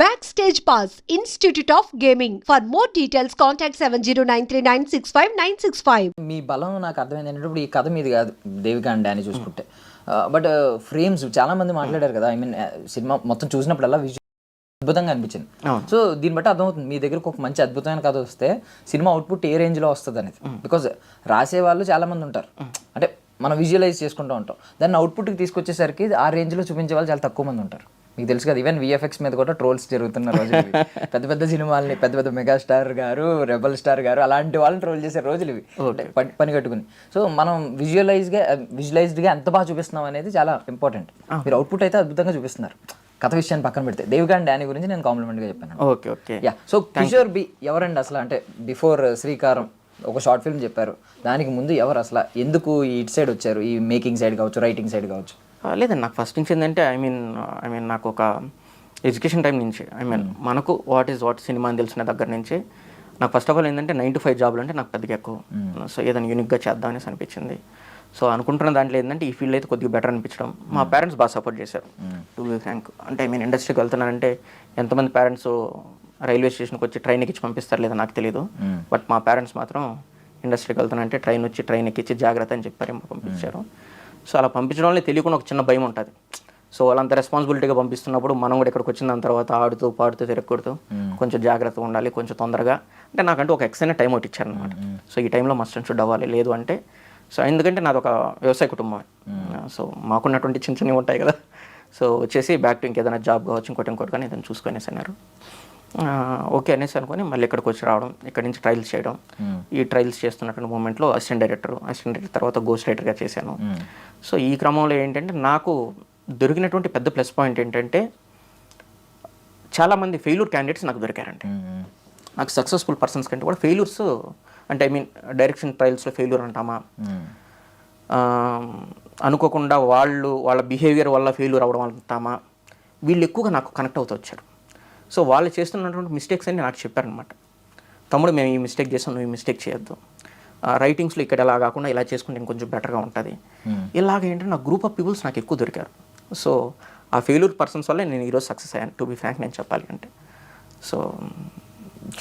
Backstage Pass, Institute of Gaming. For more details, contact 70939659659. మీ బలం నాకు అర్థమైంది ఏంటంటే ఇప్పుడు ఈ కథ మీది కాదు దేవిక అండ్ డానీ చూసుకుంటే బట్ ఫ్రేమ్స్ చాలా మంది మాట్లాడారు కదా. ఐ మీన్ సినిమా మొత్తం చూసినప్పుడల్లా అద్భుతంగా అనిపించింది. సో దీన్ని బట్టి అర్థమవుతుంది మీ దగ్గరకు ఒక మంచి అద్భుతమైన కథ వస్తే సినిమా అవుట్పుట్ ఏ రేంజ్లో వస్తుంది అనేది. బికాజ్ రాసే వాళ్ళు చాలా మంది ఉంటారు, అంటే మనం విజువలైజ్ చేసుకుంటూ ఉంటాం. దాన్ని అవుట్పుట్కి తీసుకొచ్చేసరికి ఆ రేంజ్లో చూపించే వాళ్ళు చాలా తక్కువ మంది ఉంటారు. మీకు తెలుసు కదా, ఈవెన్ విఎఫ్ఎక్స్ మీద కూడా ట్రోల్స్ జరుగుతున్న రోజులు ఇవి. పెద్ద పెద్ద సినిమాలని పెద్ద పెద్ద మెగాస్టార్ గారు, రెబల్ స్టార్ గారు అలాంటి వాళ్ళని ట్రోల్ చేసే రోజులు ఇవి, పని కట్టుకుని. సో మనం విజువలైజ్డ్గా ఎంత బాగా చూపిస్తున్నాం అనేది చాలా ఇంపార్టెంట్. మీరు అవుట్పుట్ అయితే అద్భుతంగా చూపిస్తున్నారు. కథ విషయాన్ని పక్కన పెడితే దేవిక అండ్ డానీ గురించి నేను కాంప్లిమెంట్గా చెప్పాను. Okay okay yeah. So Kishore B ఎవరండి అసలు? అంటే బిఫోర్ శ్రీకారం ఒక షార్ట్ ఫిల్మ్ చెప్పారు, దానికి ముందు ఎవరు అసలు? ఎందుకు ఇటు సైడ్ వచ్చారు? ఈ మేకింగ్ సైడ్ కావచ్చు, రైటింగ్ సైడ్ కావచ్చు. లేదండి, నాకు ఫస్ట్ నుంచి ఏంటంటే ఐ మీన్ నాకు ఒక ఎడ్యుకేషన్ టైం నుంచి మనకు వాట్ సినిమా అని తెలిసిన దగ్గర నుంచి నాకు ఫస్ట్ ఆఫ్ ఆల్ ఏంటంటే 9 to 5 జాబులు అంటే నాకు పెద్దగా ఎక్కువ. సో ఏదైనా యూనిక్గా చేద్దామనేసి అనిపించింది. సో అనుకుంటున్న దాంట్లో ఏంటంటే ఈ ఫీల్డ్ అయితే కొద్దిగా బెటర్ అనిపించడం. మా పేరెంట్స్ బాగా సపోర్ట్ చేశారు, టు బి ఫ్రాంక్. అంటే ఐ మీన్ ఇండస్ట్రీకి వెళ్తున్నానంటే ఎంతమంది పేరెంట్స్ రైల్వే స్టేషన్కి వచ్చి ట్రైన్ ఎక్కించి పంపిస్తారు లేదా నాకు తెలియదు, బట్ మా పేరెంట్స్ మాత్రం ఇండస్ట్రీకి వెళ్తానంటే ట్రైన్ ఎక్కించి జాగ్రత్త అని చెప్పారు, పంపించారు. సో అలా పంపించడం వల్ల తెలియకుండా ఒక చిన్న భయం ఉంటుంది. సో వాళ్ళంత రెస్పాన్సిబిలిటీగా పంపిస్తున్నప్పుడు మనం కూడా ఇక్కడికి వచ్చిన దాని తర్వాత ఆడుతూ పాడుతూ తిరగకూడదు, కొంచెం జాగ్రత్తగా ఉండాలి, కొంచెం తొందరగా. అంటే నాకంటే ఒక ఎక్సైన టైం ఒకటి ఇచ్చారనమాట. సో ఈ టైంలో మస్ట్ అండ్ షుడ్ అవ్వాలి, లేదు అంటే సో ఎందుకంటే నాది ఒక వ్యవసాయ కుటుంబం. సో మాకున్నటువంటి చిన్న చిన్నవి ఉంటాయి కదా. సో వచ్చేసి బ్యాక్ టు ఇంకేదైనా జాబ్ కావచ్చు, ఇంకోటి కానీ ఏదైనా చూసుకొనేసి అన్నారు. ఓకే అనేసి అనుకొని మళ్ళీ ఇక్కడికి వచ్చి రావడం, ఇక్కడ నుంచి ట్రయల్స్ చేయడం. ఈ ట్రయల్స్ చేస్తున్నటువంటి మూమెంట్లో అసిస్టెంట్ డైరెక్టర్ తర్వాత గోస్ట్ రైటర్గా చేశాను. సో ఈ క్రమంలో ఏంటంటే నాకు దొరికినటువంటి పెద్ద ప్లస్ పాయింట్ ఏంటంటే చాలామంది ఫెయిల్యూర్ క్యాండిడేట్స్ నాకు దొరికారండి. నాకు సక్సెస్ఫుల్ పర్సన్స్ కంటే కూడా ఫెయిల్యూర్స్, అంటే ఐ మీన్ డైరెక్షన్ ట్రయల్స్లో ఫెయిల్యూర్ అంటామా, అనుకోకుండా వాళ్ళ బిహేవియర్ వల్ల ఫెయిల్యూర్ అవ్వడం అంటామా, వీళ్ళు ఎక్కువగా నాకు కనెక్ట్ అవుతూ వచ్చారు. సో వాళ్ళు చేస్తున్నటువంటి మిస్టేక్స్ అన్ని నాకు చెప్పారనమాట. తమ్ముడు మేము ఈ మిస్టేక్ చేస్తాం, నువ్వు ఈ మిస్టేక్ చేయొద్దు, రైటింగ్స్లో ఇక్కడ ఎలా కాకుండా ఇలా చేసుకుంటే ఇంకొంచెం బెటర్గా ఉంటుంది. ఇలాగ ఏంటంటే నా గ్రూప్ ఆఫ్ పీపుల్స్ నాకు ఎక్కువ దొరికారు. సో ఆ ఫెయిల్యూర్ పర్సన్స్ వల్ల నేను ఈరోజు సక్సెస్ అయ్యాను, టు బి ఫ్రాంక్ నేను చెప్పాలి అంటే. సో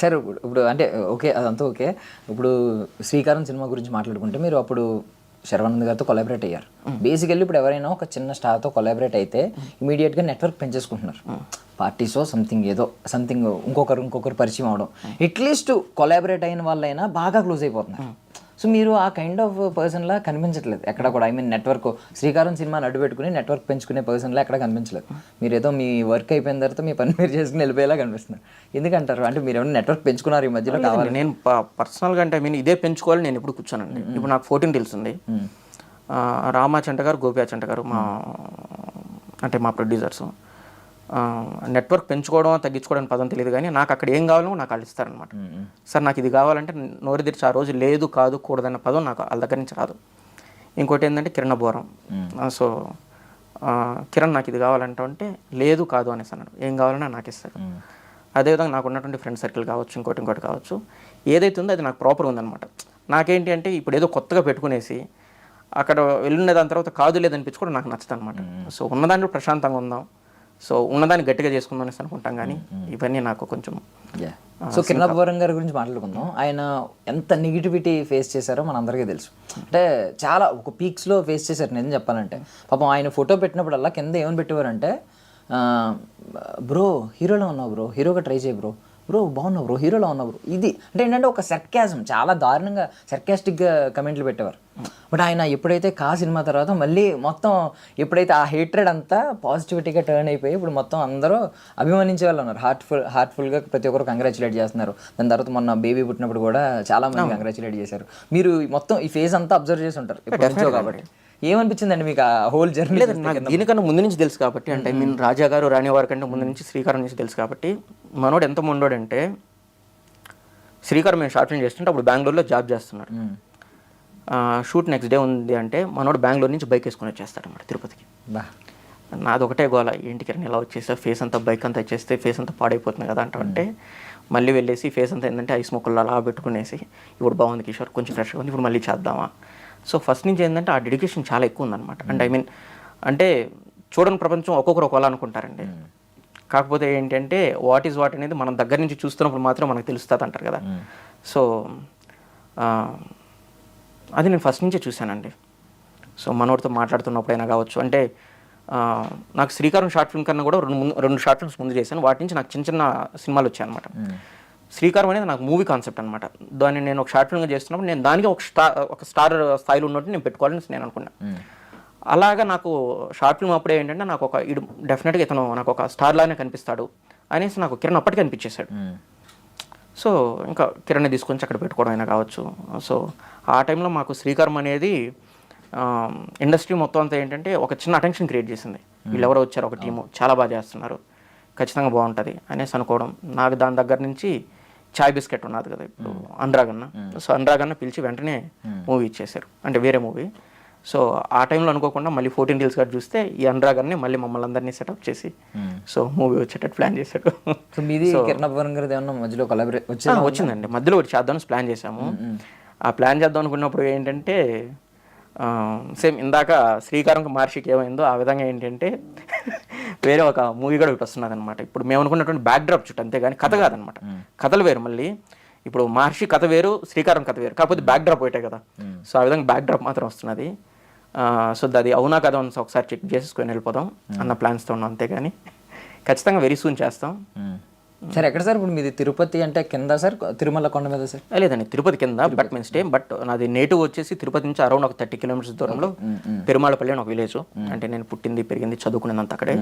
సరే, ఇప్పుడు అంటే ఓకే, అదంతా ఓకే. ఇప్పుడు శ్రీకారం సినిమా గురించి మాట్లాడుకుంటే మీరు అప్పుడు శర్వానంద్ గారితో కొలాబరేట్ అయ్యారు. బేసికల్లీ ఇప్పుడు ఎవరైనా ఒక చిన్న స్టార్తో కొలాబరేట్ అయితే ఇమీడియట్గా నెట్వర్క్ పెంచేసుకుంటున్నారు. పార్టీసో సంథింగ్ ఇంకొకరు పరిచయం అవడం, అట్లీస్ట్ కొలాబరేట్ అయిన వాళ్ళైనా బాగా క్లోజ్ అయిపోతున్నారు. సో మీరు ఆ కైండ్ ఆఫ్ పర్సన్లా కనిపించట్లేదు ఎక్కడ కూడా. ఐ మీన్ నెట్వర్క్ శ్రీకారం సినిమాని అడ్డు పెట్టుకుని నెట్వర్క్ పెంచుకునే పర్సన్లా ఎక్కడ కనిపించలేదు. మీరు ఏదో మీ వర్క్ అయిపోయిన తర్వాత మీ పని మీరు చేసుకుని వెళ్ళిపోయేలా కనిపిస్తున్నారు. ఎందుకంటారు? అంటే మీరు ఏమైనా నెట్వర్క్ పెంచుకున్నారు ఈ మధ్యలో? కావాలి, నేను పర్సనల్గా అంటే ఐ మీన్ ఇదే పెంచుకోవాలి నేను ఎప్పుడు కూర్చోనండి. ఇప్పుడు నాకు 14 తెలుస్తుంది. రామాచంట గారు, గోపియాచంట గారు మా ప్రొడ్యూసర్స్. నెట్వర్క్ పెంచుకోవడం తగ్గించుకోవడం పదం తెలియదు, కానీ నాకు అక్కడ ఏం కావాలో నాకు వాళ్ళు ఇస్తారనమాట. సార్ నాకు ఇది కావాలంటే నోరు తెరిచి ఆ రోజు లేదు కాదు కూడదన్న పదం నాకు వాళ్ళ దగ్గర నుంచి రాదు. ఇంకోటి ఏంటంటే కిరణ్ బోరం. సో కిరణ్ నాకు ఇది కావాలంటే లేదు కాదు అనేసి అన్నాడు, ఏం కావాలన్నా నాకు ఇస్తారు. అదేవిధంగా నాకు ఉన్నటువంటి ఫ్రెండ్ సర్కిల్ కావచ్చు, ఇంకోటి కావచ్చు, ఏదైతే ఉందో అది నాకు ప్రాపర్గా ఉందన్నమాట. నాకేంటి అంటే ఇప్పుడు ఏదో కొత్తగా పెట్టుకునేసి అక్కడ వెళ్ళిన దాని తర్వాత కాదు లేదనిపించుకోవడం నాకు నచ్చదు అనమాట. సో ఉన్నదాంట్లో ప్రశాంతంగా ఉందాం, సో ఉన్నదాన్ని గట్టిగా చేసుకుందాం అనేసి అనుకుంటాం, కానీ ఇవన్నీ నాకు కొంచెం. సో కిరణ్ బోరం గారి గురించి మాట్లాడుకుందాం. ఆయన ఎంత నెగిటివిటీ ఫేస్ చేశారో మనందరికీ తెలుసు. అంటే చాలా ఒక పీక్స్లో ఫేస్ చేశారు. నేను చెప్పాలంటే పాపం ఆయన ఫోటో పెట్టినప్పుడల్లా కింద ఏమని పెట్టేవారంటే, బ్రో హీరోలో ఉన్నావు బ్రో, హీరోగా ట్రై చేయి బ్రో బాగున్నావు బ్రో, హీరోలో ఉన్నావు బ్రో. ఇది అంటే ఏంటంటే ఒక సర్కాజం, చాలా దారుణంగా సర్కాస్టిక్గా కమెంట్లు పెట్టేవారు. బట్ ఆయన ఎప్పుడైతే సినిమా తర్వాత మళ్ళీ మొత్తం ఎప్పుడైతే ఆ హేట్రెడ్ అంతా పాజిటివిటీగా టర్న్ అయిపోయి ఇప్పుడు మొత్తం అందరూ అభిమానించే వాళ్ళు ఉన్నారు. హార్ట్ఫుల్గా ప్రతి ఒక్కరు కంగ్రాచులేట్ చేస్తున్నారు. దాని తర్వాత మొన్న బేబీ పుట్టినప్పుడు కూడా చాలా మంది కంగ్రాచులేట్ చేశారు. మీరు మొత్తం ఈ ఫేజ్ అంతా అబ్జర్వ్ చేసి ఉంటారు కాబట్టి ఏమనిపించిందండి మీకు ఆ హోల్ జర్నీ? దీనికన్నా ముందు నుంచి తెలుసు కాబట్టి, అంటే ఐ మీన్ రాజా గారు రాణి వారి కంటే ముందు నుంచి శ్రీకారం నుంచి తెలుసు కాబట్టి, మనోడు ఎంత మొండోడంటే శ్రీకారం మేము షార్ట్ ఫిల్మ్ చేస్తుంటే అప్పుడు బెంగళూరులో జాబ్ చేస్తున్నాడు. షూట్ నెక్స్ట్ డే ఉంది అంటే మనోడు బెంగళూరు నుంచి బైక్ వేసుకొని వచ్చేస్తాడు అన్నమాట తిరుపతికి. నాది ఒకటే గోల, ఏంటికి ఇలా వచ్చేసా ఫేస్ అంతా బైక్ అంతా వచ్చేస్తే ఫేస్ అంతా పాడైపోతుంది కదా అంటే మళ్ళీ వెళ్ళేసి ఫేస్ అంతా ఏంటంటే ఐస్ మొక్కలు అలా పెట్టుకునేసి ఇప్పుడు బాగుంది కిషోర్, కొంచెం ఫ్రెష్గా ఉంది, ఇప్పుడు మళ్ళీ చేద్దామా. సో ఫస్ట్ నుంచి ఏంటంటే ఆ డెడికేషన్ చాలా ఎక్కువ ఉందన్నమాట. అంటే ఐ మీన్ అంటే చూడని ప్రపంచం ఒక్కొక్కరు ఒకలా అనుకుంటారండి, కాకపోతే ఏంటంటే వాట్ ఈజ్ వాట్ అనేది మనం దగ్గర నుంచి చూస్తున్నప్పుడు మాత్రం మనకు తెలుస్తుంది అంటారు కదా. సో అది నేను ఫస్ట్ నుంచే చూశానండి. సో మనోడితో మాట్లాడుతున్నప్పుడైనా కావచ్చు, అంటే నాకు శ్రీకారం షార్ట్ ఫిల్మ్ కన్నా కూడా రెండు షార్ట్ ఫిల్మ్స్ ముందు చేశాను. వాటి నుంచి నాకు చిన్న చిన్న సినిమాలు వచ్చాయి అనమాట. శ్రీకారం అనేది నాకు మూవీ కాన్సెప్ట్ అనమాట. దాన్ని నేను ఒక షార్ట్ ఫిల్మ్గా చేస్తున్నప్పుడు నేను దానికి ఒక స్టార్ స్థాయిలో ఉన్నట్టు నేను పెట్టుకోవాలని నేను అనుకున్నాను. అలాగా నాకు షార్ట్ ఫిల్మ్ అప్పుడే ఏంటంటే నాకు ఒక డెఫినెట్గా ఇతను నాకు ఒక స్టార్ లాగానే కనిపిస్తాడు అనేసి నాకు కిరణ్ అప్పటికి అనిపించేశాడు. సో ఇంకా కిరణ్ తీసుకొని అక్కడ పెట్టుకోవడం అయినా కావచ్చు. సో ఆ టైంలో మాకు శ్రీకారం అనేది ఇండస్ట్రీ మొత్తం అంతా ఏంటంటే ఒక చిన్న అటెన్షన్ క్రియేట్ చేసింది. వీళ్ళు ఎవరో వచ్చారు, ఒక టీము చాలా బాగా చేస్తున్నారు, ఖచ్చితంగా బాగుంటుంది అనేసి అనుకోవడం. నాకు దాని దగ్గర నుంచి చాయ్ బిస్కెట్ ఉన్నది కదా ఇప్పుడు అనురాగన్న. సో అనురాగన్న పిలిచి వెంటనే మూవీ ఇచ్చేశారు, అంటే వేరే మూవీ. సో ఆ టైంలో అనుకోకుండా మళ్ళీ 14 Reels గారు చూస్తే ఈ అనురాగన్ని మళ్ళీ మమ్మల్ని అందరినీ సెటప్ చేసి సో మూవీ వచ్చేటట్టు ప్లాన్ చేశాడు. వచ్చిందండి, మధ్యలో ఒకటి చేద్దామని ప్లాన్ చేశాము. ఆ ప్లాన్ చేద్దాం అనుకున్నప్పుడు ఏంటంటే సేమ్ ఇందాక శ్రీకారం మహర్షికి ఏమైందో ఆ విధంగా ఏంటంటే వేరే ఒక మూవీ కూడా ఒకటి వస్తున్నది అనమాట. ఇప్పుడు మేము అనుకున్నటువంటి బ్యాక్ డ్రాప్ చుట్టూ, అంతేగాని కథ కాదనమాట. కథలు వేరు. మళ్ళీ ఇప్పుడు మహర్షి కథ వేరు, శ్రీకారం కథ వేరు, కాకపోతే బ్యాక్ డ్రాప్ ఒకటే కదా. సో ఆ విధంగా బ్యాక్ డ్రాప్ మాత్రం వస్తున్నది. సో అది అవునా కదా అని ఒకసారి చెక్ చేసుకొని వెళ్ళిపోదాం అన్న ప్లాన్స్తో ఉన్నాం, అంతేగాని ఖచ్చితంగా వెరీ సూన్ చేస్తాం. సార్ ఎక్కడ సార్ ఇప్పుడు మీది? తిరుపతి అంటే కింద సార్, తిరుమల కొండ మీద సార్? లేదండి, తిరుపతి కింద, బట్ మేము స్టే. బట్ నాది నేటివ్ వచ్చేసి తిరుపతి నుంచి అరౌండ్ ఒక 30 kilometers దూరంలో పెరుమాళపల్లి అని ఒక విలేజ్. అంటే నేను పుట్టింది పెరిగింది చదువుకునేదంతా అక్కడే.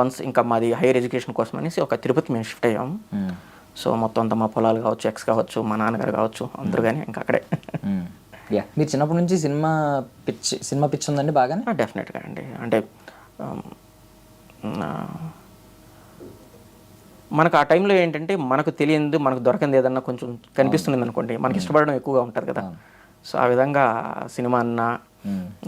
వన్స్ ఇంకా మాది హైయర్ ఎడ్యుకేషన్ కోసం అనేసి ఒక తిరుపతి మేము షిఫ్ట్ అయ్యాము. సో మొత్తం అంతా మా పొలాలు కావచ్చు, ఎక్స్ కావచ్చు, మా నాన్నగారు కావచ్చు, అందరూ కానీ ఇంకా అక్కడే. మీరు చిన్నప్పటి నుంచి సినిమా పిచ్చి ఉందండి బాగానే? డెఫినెట్గా అండి. అంటే మనకు ఆ టైంలో ఏంటంటే మనకు తెలియదు, మనకు దొరకంది ఏదన్నా కొంచెం కనిపిస్తుంది అనుకోండి, మనకి ఇష్టపడడం ఎక్కువగా ఉంటుంది కదా. సో ఆ విధంగా సినిమా అన్నా,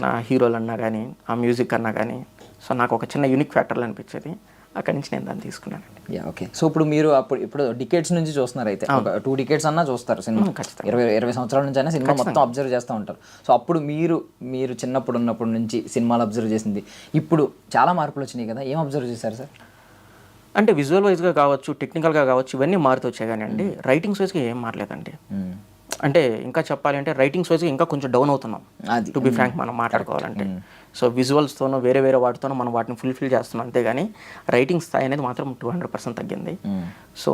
నా హీరోలు అన్నా కానీ, ఆ మ్యూజిక్ అన్నా కానీ, సో నాకు ఒక చిన్న యూనిక్ ఫ్యాక్టర్లు అనిపించేది. అక్కడి నుంచి నేను దాన్ని తీసుకున్నానండి. ఓకే. సో ఇప్పుడు మీరు ఇప్పుడు డికేట్స్ నుంచి చూస్తున్నారు, అయితే ఒక 2 decades అన్నా చూస్తారు సినిమా. 20 సంవత్సరాల నుంచి అయినా సినిమా మొత్తం అబ్జర్వ్ చేస్తూ ఉంటారు. సో అప్పుడు మీరు చిన్నప్పుడు ఉన్నప్పటి నుంచి సినిమాలు అబ్జర్వ్ చేసింది, ఇప్పుడు చాలా మార్పులు వచ్చినాయి కదా, ఏం అబ్జర్వ్ చేశారు సార్? అంటే విజువల్ వైజ్గా కావచ్చు, టెక్నికల్గా కావచ్చు, ఇవన్నీ మారుతూ వచ్చాయి కానీ అండి, రైటింగ్స్ వైజ్గా ఏం మారలేదండి. అంటే ఇంకా చెప్పాలి అంటే రైటింగ్స్ వైజ్గా ఇంకా కొంచెం డౌన్ అవుతున్నాం, టు బి ఫ్రాంక్ మనం మాట్లాడుకోవాలంటే. సో విజువల్స్తోనూ వేరే వాటితోనూ మనం వాటిని ఫుల్ఫిల్ చేస్తున్నాం, అంతేగాని రైటింగ్ స్థాయి అనేది మాత్రం 200% తగ్గింది. సో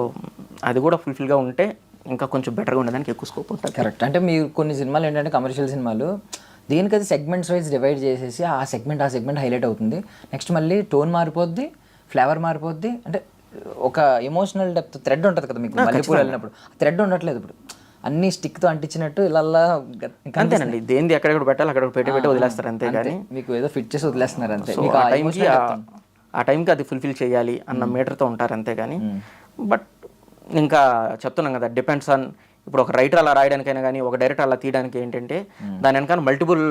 అది కూడా ఫుల్ఫిల్గా ఉంటే ఇంకా కొంచెం బెటర్గా ఉండడానికి ఎక్కువ స్కోప్ ఉంటుంది. కరెక్ట్. అంటే మీరు కొన్ని సినిమాలు ఏంటంటే కమర్షియల్ సినిమాలు దేనికది సెగ్మెంట్స్ వైజ్ డివైడ్ చేసేసి ఆ సెగ్మెంట్ హైలైట్ అవుతుంది, నెక్స్ట్ మళ్ళీ టోన్ మారిపోద్ది, ఫ్లేవర్ మారిపోద్ది. అంటే ఒక ఎమోషనల్ డెప్త్ థ్రెడ్ ఉంటుంది కదా మీకు మల్లెపూలు వెళ్ళినప్పుడు, థ్రెడ్ ఉండట్లేదు ఇప్పుడు, అన్ని స్టిక్తో అంటించినట్టు ఇలా అంతేనండి. దేనిది ఎక్కడెక్కడ పెట్టాలి అక్కడ పెట్టి వదిలేస్తారు, అంతేగాని మీకు ఏదో ఫిట్ చేసి వదిలేస్తున్నారు అంతే. ఆ టైంకి అది ఫుల్ఫిల్ చేయాలి అన్న మీటర్తో ఉంటారు, అంతేగాని. బట్ ఇంకా చెప్తున్నాం కదా, డిపెండ్స్ ఆన్ ఇప్పుడు ఒక రైటర్ అలా రాయడానికైనా కానీ, ఒక డైరెక్టర్ అలా తీయడానికి ఏంటంటే దాని వెనకాల మల్టిపుల్